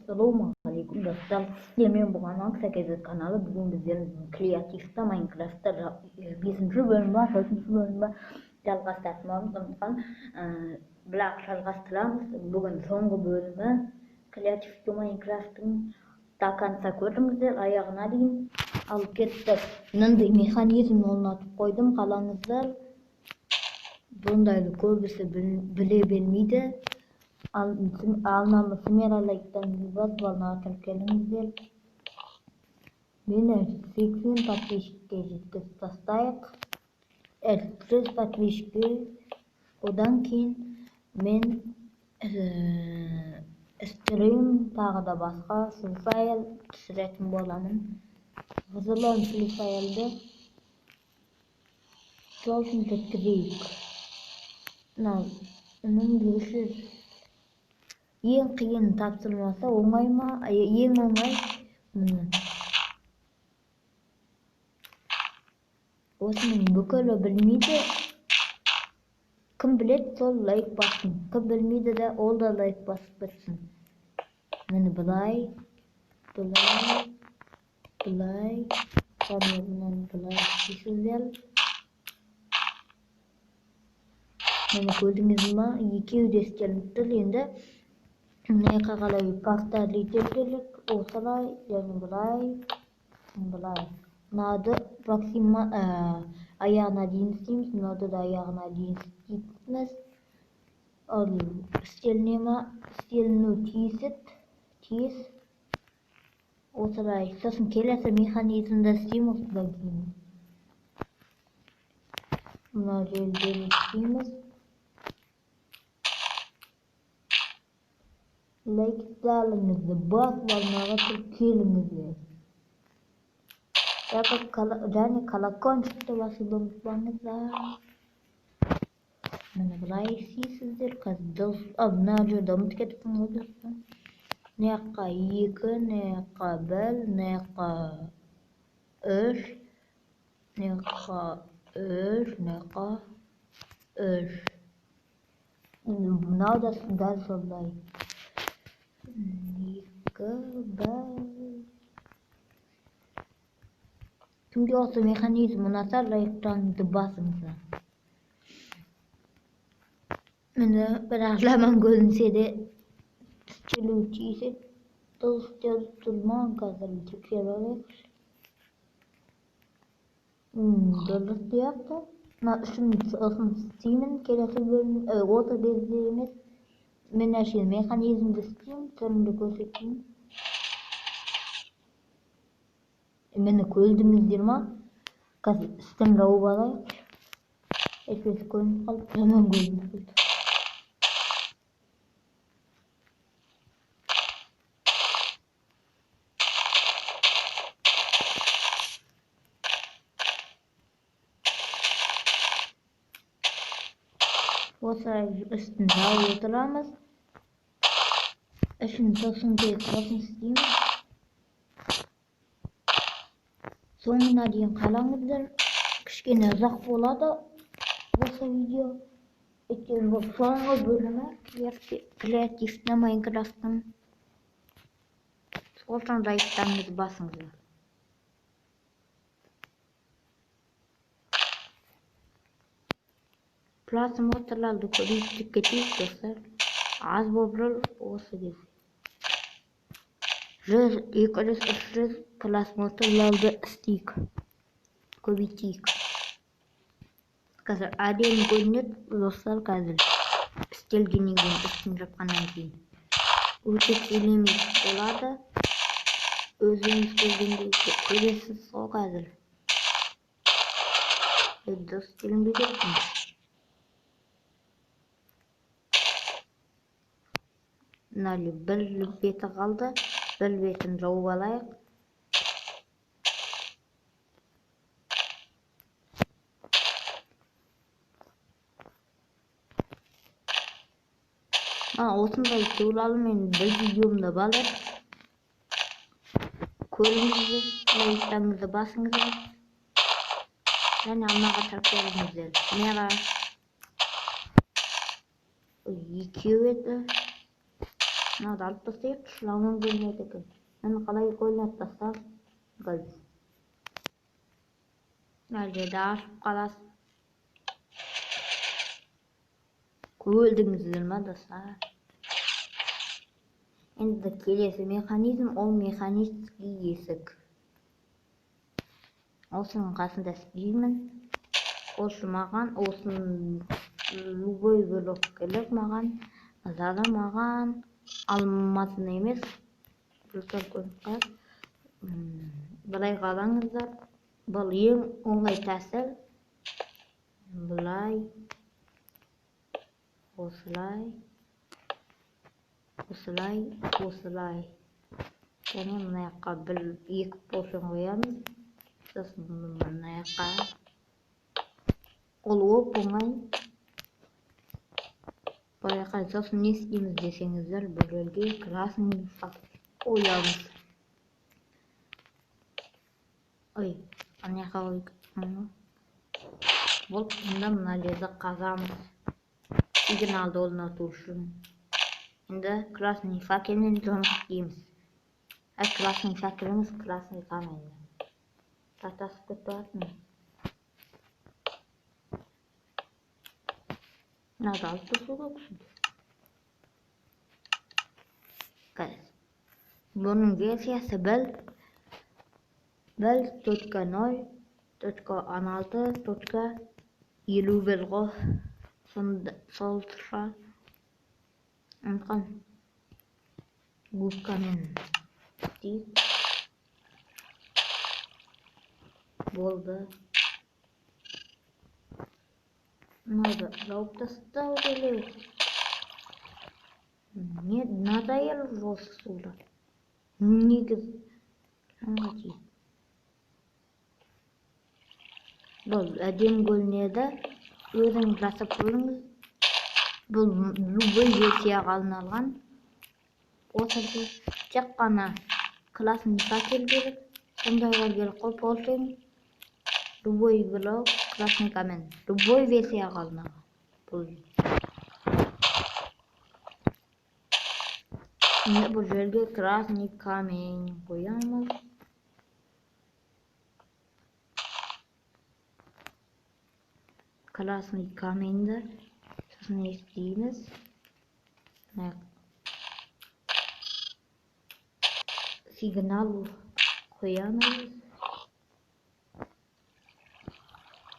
Assalamualaikum dostlar. Men bugun Aksa kanalı bugün bizden kreatifte Minecraft'ta 5. bölüm var, 4. bölüm жалғастырмамыз бірақ жалғастырамыз. Бүгін соңғы бөлімі kreatifte Minecraft'ın до конца көрдіңіздер, аяғына дейін алып кеттік. Мынандай механизм орнатып қойдым, қалаңыздар. Бұндайды көбісі біле бермейді. Alnamı Smeralike'dan basıp alınarken kelingizler. Meni 80 подписчикке жеткізіп тастайық. 30 подписчикке. Одан кейін мен стрим тағы да басқа файл түсіретін боламын. Ғызылын файлды солсын жеткізейік. Оның görüşürüz. Ең қиын тапсырмасы оңай ма? Ең оңай міне. Осының бүкілі білмейді. Кім біледі, сол лайк бассын. Кім білмейді де, ол да лайк басып берсін. Міне бұлай, камерадан бұлай дейсіздер. Мені көрдіңіз ма? Екеуі де істелініп тұр. Енді мына қалай повторить етелік, осылай, және бұлай. Мынады максимум аяғына дейін істейміз, мынады да аяғына дейін істейміз. Ал істеліну тиіс. Осылай, сосын келесі механизмді істейміз, осыдан кейін. Мына жерден істейміз. Лайктарыңызды басып алмаға келіңіздер. Және колокольчикті басып ұмытпаңыздар. Міне бұлай істейсіздер. Мына жерде ұмытып кетіппін ғой достар. Мына жаққа 2, мына жаққа 1, мына жаққа 3, мына жаққа 3, мына жаққа 3. Мынау да дәл солай. 2, 1. Кімге осы механизм ұнаса, лайктарыңызды басыңыздар. Міне бірақ жаман көрінсе де істелу тиіс. Дұрыс істеліп тұрман қазір тексеріп алайық. Дұрыс сияқты. Осыны істеймін, келесі бөлім осы кезде емес. Мен әшейін механизмді істеймін, түрімді көрсетейін. Мені көрдіңіздер ма? Қазір істім жауып алайық. Әйтпесе көрініп қалып, жаман көрініп қалды. Осылай үстін жауып отырамыз. Ішін сосын істейміз. Соңына дейін қалаңыздар. Кішкене ұзақ болады осы видео. Өйткені бұл соңғы бөлімі креативті Майнкрафттың. Сосын лайктарыңызды басыңыздар. Просмотрларды көбейтіп кетейік достар. Аз болып жүр осы кезде. 100, 200, 300 просмотрларды істейік. Көбейтейік. Қазір әдемі көрінеді достар, қазір істелгеннен кейін, істің жатқаннан кейін. Өте келемек болады. Өзіңіз көргенде көресіз сол қазір. Дұрыс істелінбей кетсін. Мынау бір беті қалды, бір бетін жауып алайық. Осындай туралы мен бір видеомда бар. Көріңіздер, лайктарыңызды басыңыздар. Және алнаға тіркеліңіздер. Мера 2 еді. Mına da alıp taşıyıp şılamın gölüne tekin. Ben kalay gölüne taşsam göz. Nerede de aşıp kalas. Gördünüzdür mü dostlar? Endi kelesi mexanizm ol mexanist giysik. Olsun qasında isteymen. Olsun olsun lugoy blok kelek mağan. Azada mağan almasın emes. Ruslar koyup Былай қалаңыздар. Бұл ең оңай тәсіл. Былай. Осылай. Осылай. Осылай. Және мына жаққа бір екі поршын қоямыз. Сосын мына жаққа. Ол оп оңай. Былай қарай сосын не істейміз десеңіздер, бұл жерге красный қоямыз. Ой, ана жаққа қойдық. Бұл мұнда мына жерді қазамыз. Сигналды орнату үшін. Енді красный факелмен жұмыс істейміз. Красный факеліміз красный каменді. Татасып кетіп жатырмын. Надо алып тастауға көшеді. Қараңыз. Бұның версиясы біл 1.0.16.51 сол тұра ұмытқан губкамен дейік. Болды. Надо жауып тастау керек. Не надоело жолсы суда. Негіз жаңға тиіп. Бұл әдем көрінеді. Өзің жасап көріңіз. Бұл любой версияға арналған. Осылды тек қана классный факел керек. Сондайға келіп қойып болсаң, любой блок, красный камень. Любой версияға арналған. Бұл бұл жерге красный камень қоямыз. Красный каменді сосын не істейміз? Сигнал қоямыз.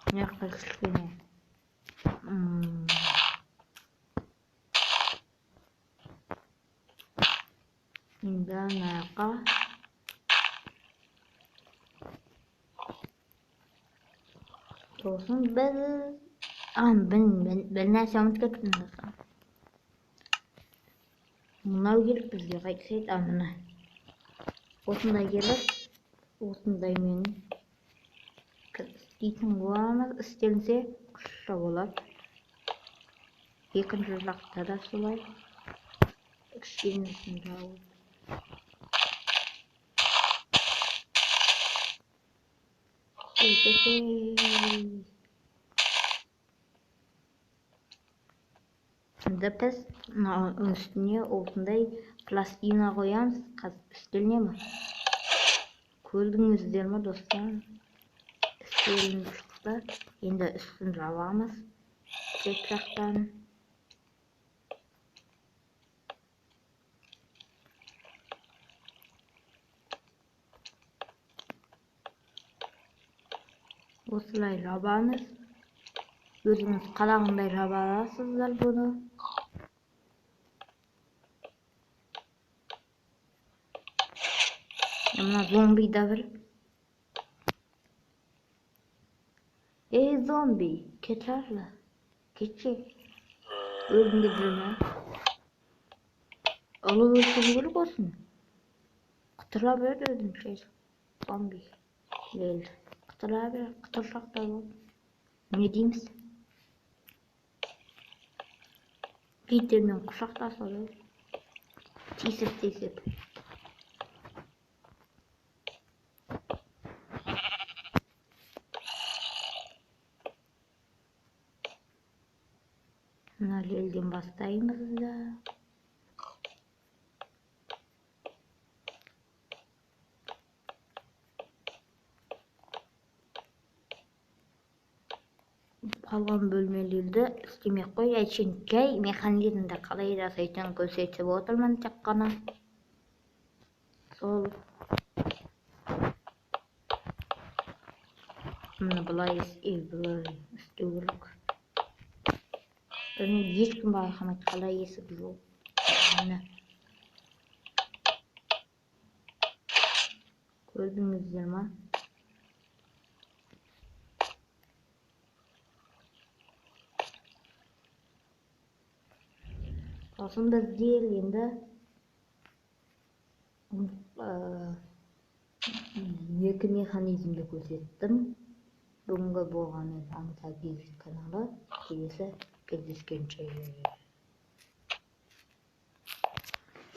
Мына жаққа кішкене енді ана жаққа сосын бір нәрсе ұмытып кеттім. Мынау керек бізге қайтсайды, мына осындай келіп, осындаймен істейтін боламыз. Істелінсе қысша болады. Екінші жақта да солай. Кішкенесін жауып. Şimdi biz üstüne осындай пластина қоямыз. Қазір істеліне ме? Көрдіңіздер ме достар? Істелініп шықты. Енді үстін жабамыз. Тек жақтан. Осылай жабамыз. Өзіңіз қалағандай жаба аласыздар бұны. Мына зомби да бір. Ey zombi, keçerli. Keçek. Ölümde birine. Alıp öldürülük olsun. Kıtıra böyle öldüm şey. Zombi. Değil. Kıtıra böyle. Kıtırsak da yok. Ne diyeyim size? Giderмен kuşakta soruyor. Tisip. Mына елден бастаймыз да. қалған бөлмелерді істемей қой, әшейін жай механизмді қалай жасайтынын көрсетіп отырмын, тек қана. Сол міне былай істеу керек. Ешкім байқамайды қалай есік жоқ. Міне көрдіңіздер ма? Сосын біздер енді екі механизмді көрсеттім. Бүгінгі болғаны аңса бизнес каналы. Келесі кездескенше.